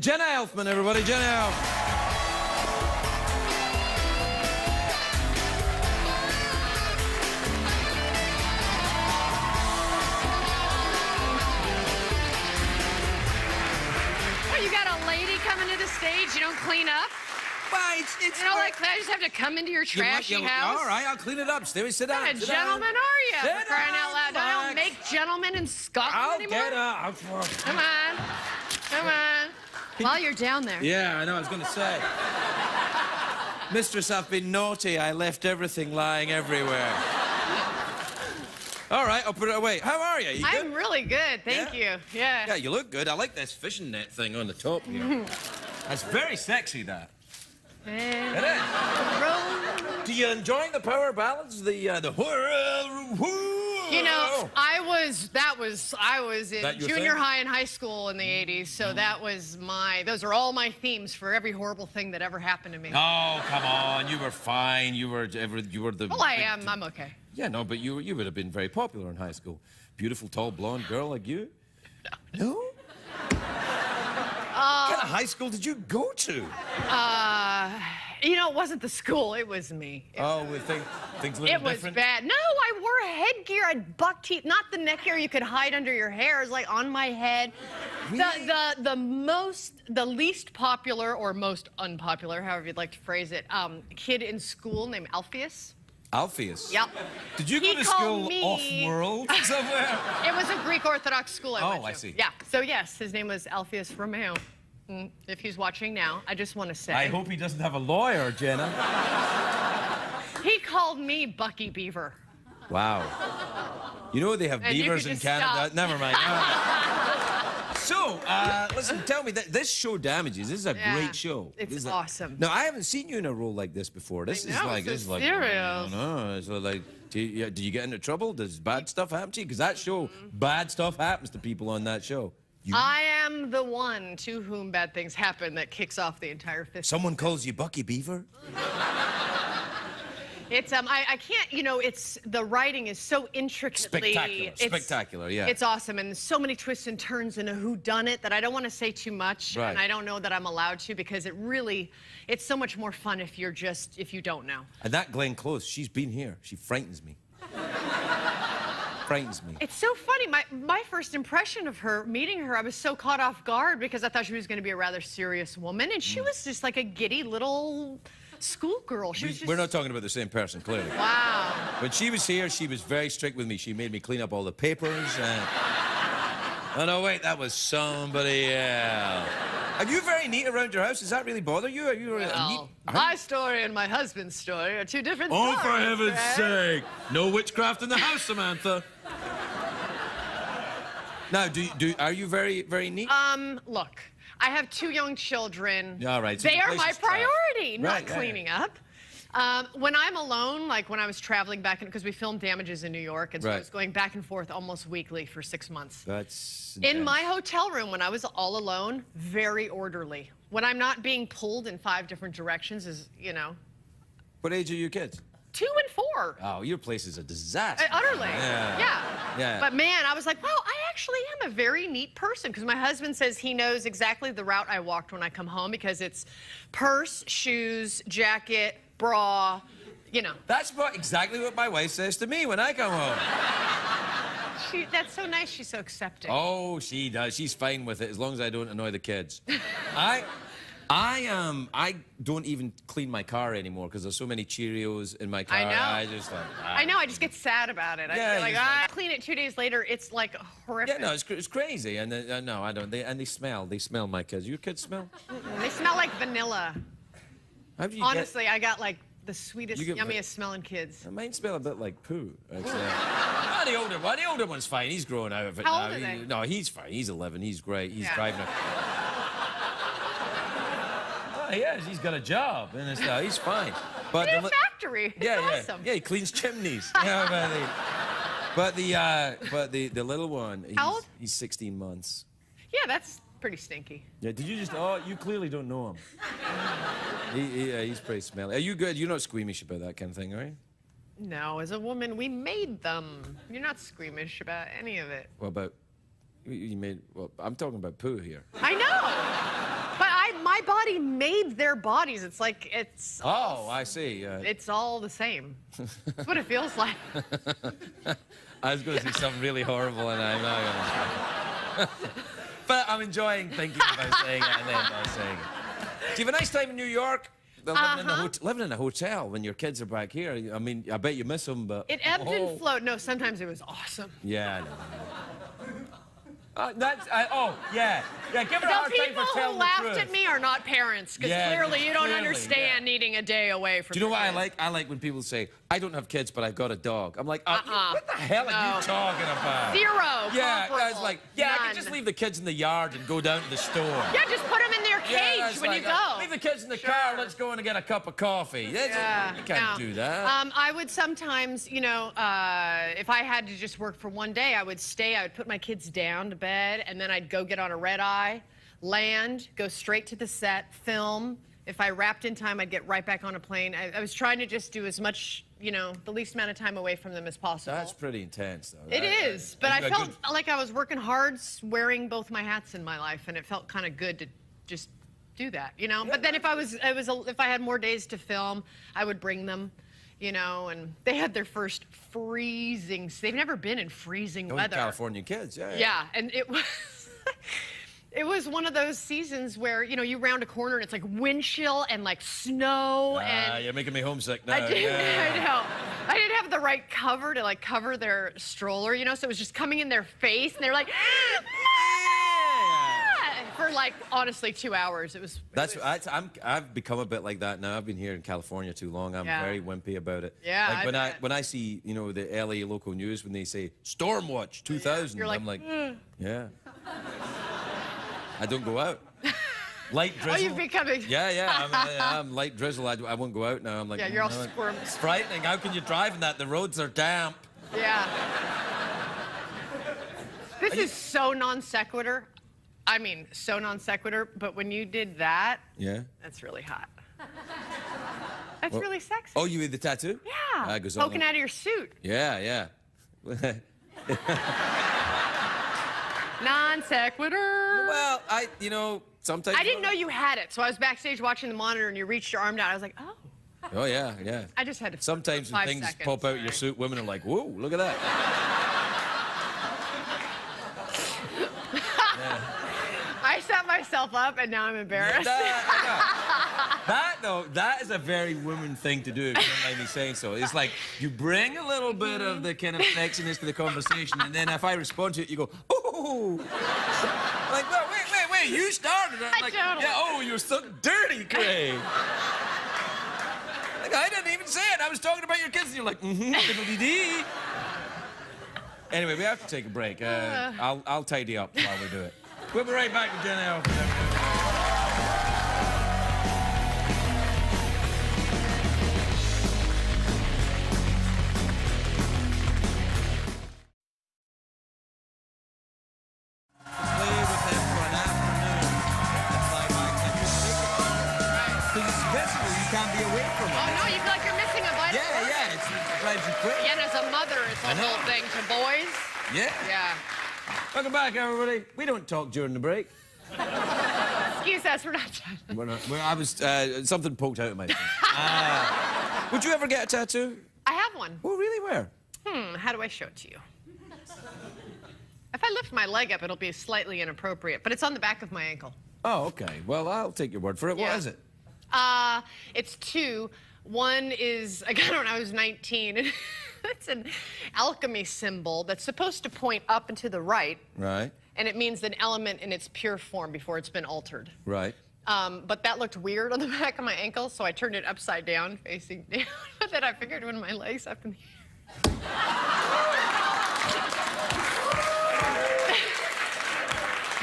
Jenna Elfman, everybody, Jenna Elfman. You got a lady coming to the stage, you don't clean up? Why, it's You know, like, I just have to come into your trashy house? All right, I'll clean it up. Stay, sit down. What kind of sit gentleman down. are you? Sit For crying down, out loud. I don't relax. make gentlemen in Scotland I'll anymore. get up. Come on. Come on. While you're down there. Yeah, I know, I was going to say. Mistress, I've been naughty. I left everything lying everywhere. All right, I'll put it away. How are you? You good? I'm really good, thank you. Yeah. Yeah, you look good. I like this fishing net thing on the top here. That's very sexy, that. And It is. Do you enjoy the power ballads? The you know, I was in That your junior thing? high and high school in the 80s, so that was those are all my themes for every horrible thing that ever happened to me. Oh, come on. You were fine. You were the... Well, I am. I'm okay. Yeah, no, but you would have been very popular in high school. Beautiful, tall, blonde girl like you. No? What kind of high school did you go to? You know, it wasn't the school, it was me. We things look It was different. bad. No, I wore a headgear. I had buck teeth, not the neck hair you could hide under your hair. It was like on my head. Really? The least popular or most unpopular, however you'd like to phrase it, kid in school named Alpheus. Alpheus? Yep. Did you go He to called school me- off-world somewhere? It was a Greek Orthodox school I went to. I see. Yeah. So yes, his name was Alpheus Romeo. If he's watching now, I just want to say. I hope he doesn't have a lawyer, Jenna. He called me Bucky Beaver. Wow. You know they have And you beavers could in just Canada? stop. Never mind. So, listen, tell me, this show Damages, this is a Yeah, great show. it's This is awesome. Now, I haven't seen you in a role like this before. This is know, like, so this is like, serious. no, it's like, do you get into trouble? Does bad stuff happen to you? Because that show, bad stuff happens to people on that show. I am the one to whom bad things happen that kicks off the entire fist. Someone calls you Bucky Beaver? It's I can't, you know, the writing is so intricately Spectacular, yeah. It's awesome, and so many twists and turns and a whodunit that I don't want to say too much, Right. and I don't know that I'm allowed to because it's so much more fun if you don't know. And that Glenn Close, she's been here. She frightens me. Frightens me. It's so funny. My first impression of her, meeting her, I was so caught off guard because I thought she was going to be a rather serious woman, and she was just like a giddy little schoolgirl. She was just... We're not talking about the same person, clearly. Wow. When she was here, she was very strict with me. She made me clean up all the papers. Oh, no, wait, that was somebody else. Are you very neat around your house? Does that really bother you? Are you a neat... My story and my husband's story are two different Oh, stories. for heaven's right? sake. No witchcraft in the house, Samantha. Now, are you very, very neat? Look, I have 2 young children. Yeah, all right, so They the are place my is trash. priority, not Right, yeah, cleaning up. When I'm alone, like when I was traveling back in, because we filmed Damages in New York, and so I Right. was going back and forth almost weekly for 6 months. That's In my intense. hotel room, when I was all alone, very orderly. When I'm not being pulled in 5 different directions is, you know, What age are your kids? 2 and 4. Oh, your place is a disaster. Utterly. Yeah. Yeah. But man, I was like, wow, I actually am a very neat person because my husband says he knows exactly the route I walked when I come home because it's purse, shoes, jacket, bra, you know. That's exactly what my wife says to me when I come home. That's so nice. She's so accepting. Oh, she does. She's fine with it as long as I don't annoy the kids. I don't even clean my car anymore because there's so many Cheerios in my car. I know. I just like. I know. I just get sad about it. I Yeah, feel like you just I clean it 2 days later. It's like horrific. Yeah, no, it's crazy, and no, I don't. They smell. They smell my kids. Your kids smell? They smell like vanilla. How do you Honestly, I got like the sweetest, You get- yummiest smelling kids. Mine smell a bit like poo. Actually. The older one's fine. He's growing out of it How now. old are they? No, he's fine. He's 11. He's great. He's Yeah. driving. Oh, he is. He's got a job, and he's fine. But In a factory. It's yeah, awesome. yeah, he cleans chimneys. Yeah, but the little one. How old? He's 16 months. Yeah, that's pretty stinky. Yeah, did you just? Oh, you clearly don't know him. He's pretty smelly. Are you good? You're not squeamish about that kind of thing, are you? No, as a woman, we made them. You're not squeamish about any of it. What about? You made. Well, I'm talking about poo here. I know. made their bodies. It's like it's. Oh, I see. It's all the same. That's what it feels like. I was going to say something really horrible, and I'm not going to. But I'm enjoying thinking about saying it and then not saying it. Do you have a nice time in New York? Living in a hotel when your kids are back here. I mean, I bet you miss them, but... It ebbed and flowed. No, sometimes it was awesome. Yeah, I know. Yeah, give her a hard time for telling the truth. The people who laughed at me are not parents, because clearly you don't understand needing a day away from. Do you know what I like? I like when people say, "I don't have kids, but I've got a dog." I'm like, what the hell are you talking about? Zero. Yeah, it's like, I can just leave the kids in the yard and go down to the store. Yeah, just put them in their cage when you go. Leave the kids in the car. Let's go in and get a cup of coffee. You can't do that. I would sometimes, you know, if I had to just work for one day, I would stay. I would put my kids down to bed, and then I'd go get on a red eye, land, go straight to the set, film. If I wrapped in time, I'd get right back on a plane. I was trying to just do as much, you know, the least amount of time away from them as possible. That's pretty intense, though. It is, but I felt like I was working hard, wearing both my hats in my life, and it felt kind of good to just do that, you know. But then if I had more days to film, I would bring them, you know, and they had their first freezing. They've never been in freezing weather. California kids, yeah. Yeah, and it was. It was one of those seasons where, you know, you round a corner and it's like wind chill and like snow and... You're making me homesick now. I know. I didn't have the right cover to like cover their stroller, you know, so it was just coming in their face and they were like... For like, honestly, 2 hours. I've become a bit like that now. I've been here in California too long. I'm very wimpy about it. Yeah, like when I see, you know, the LA local news when they say Storm Watch 2000, You're like, I'm like, yeah. I don't go out. Light drizzle. Oh, you've become a... Yeah. I'm light drizzle. I won't go out now. I'm like, yeah, you're all squirmy. It's frightening. How can you drive in that? The roads are damp. Yeah. This is so non sequitur. I mean, so non sequitur, but when you did that, that's really hot. That's really sexy. Oh, you did the tattoo? Yeah. Poking out of your suit. Yeah. Non sequitur. Well, you know, sometimes... I didn't know you had it, so I was backstage watching the monitor and you reached your arm down. I was like, oh. Oh, yeah. I just had to... Sometimes when things pop out your suit, women are like, whoa, look at that. I set myself up and now I'm embarrassed. That is a very woman thing to do, if you don't mind me saying so. It's like, you bring a little bit of the kind of sexiness to the conversation, and then if I respond to it, you go, oh. Like, well, wait, you started it. Like, yeah, oh, you're so dirty, Craig. Like, I didn't even say it. I was talking about your kids, and you're like, diddle-dee-dee. Anyway, we have to take a break. I'll tidy up while we do it. We'll be right back with Jenna. Jenna's a mother. It's a whole thing to boys. Yeah. Welcome back, everybody. We don't talk during the break. Excuse us, we're not done. Something poked out of my face. Would you ever get a tattoo? I have one. Oh, really? Where? How do I show it to you? If I lift my leg up, it'll be slightly inappropriate, but it's on the back of my ankle. Oh, okay. Well, I'll take your word for it. What is it? It's two. One is, I got it when I was 19, and it's an alchemy symbol that's supposed to point up and to the right. Right. And it means an element in its pure form before it's been altered. Right. But that looked weird on the back of my ankle, so I turned it upside down, facing down. But then I figured when my leg's up in the air.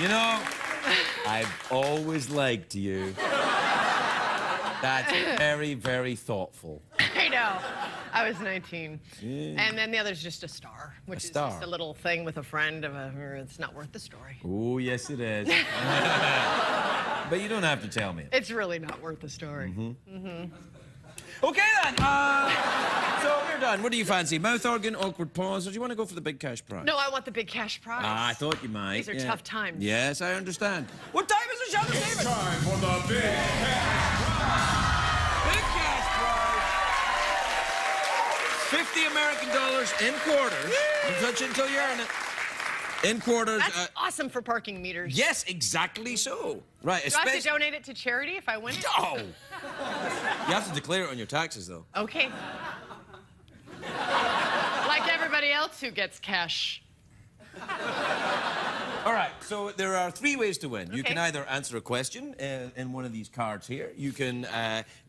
You know, I've always liked you. That's very, very thoughtful. I know. I was 19. Yeah. And then the other's just a star, which is just a little thing with a friend of it's not worth the story. Oh, yes, it is. But you don't have to tell me. It's really not worth the story. Okay, then. So we're done. What do you fancy? Mouth organ, awkward pause, or do you want to go for the big cash prize? No, I want the big cash prize. I thought you might. These are tough times. Yes, I understand. What time is it, Shelby? It's time for the big cash American dollars in quarters. Don't touch it until you earn it. In quarters. That's awesome for parking meters. Yes, exactly so. Right. Do I have to donate it to charity if I win it? No. You have to declare it on your taxes, though. Okay. Like everybody else who gets cash. All right, so there are 3 ways to win. You Okay. can either answer a question in one of these cards here. You can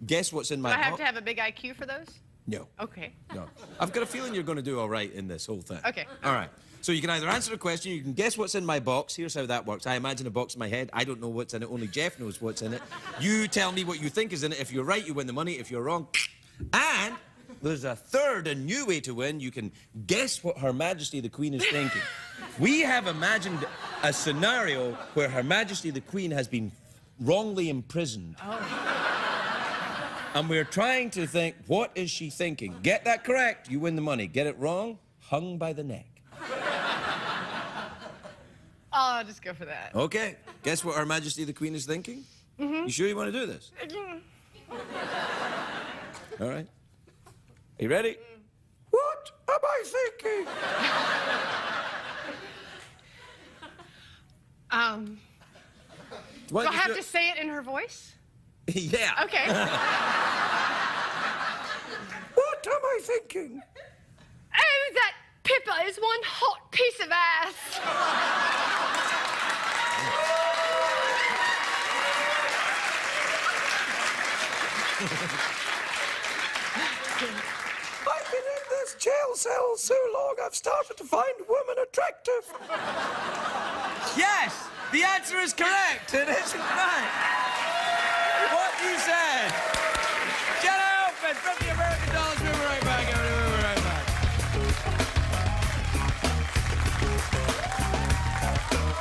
guess what's in my Do I box. have to have a big IQ for those? No. Okay. No. I've got a feeling you're going to do all right in this whole thing. Okay. All right. So you can either answer a question, you can guess what's in my box. Here's how that works. I imagine a box in my head. I don't know what's in it. Only Jeff knows what's in it. You tell me what you think is in it. If you're right, you win the money. If you're wrong... And there's a third, a new way to win. You can guess what Her Majesty the Queen is thinking. We have imagined a scenario where Her Majesty the Queen has been wrongly imprisoned. And we're trying to think, what is she thinking? Get that correct, you win the money. Get it wrong, hung by the neck. I'll just go for that. Okay, guess what Her Majesty the Queen is thinking? Mm-hmm. You sure you want to do this? All right. Are you ready? What am I thinking? Do I have to say it in her voice? Yeah. Okay. What am I thinking? Oh, that Pippa is one hot piece of ass. I've been in this jail cell so long, I've started to find women attractive. Yes, the answer is correct. It is right.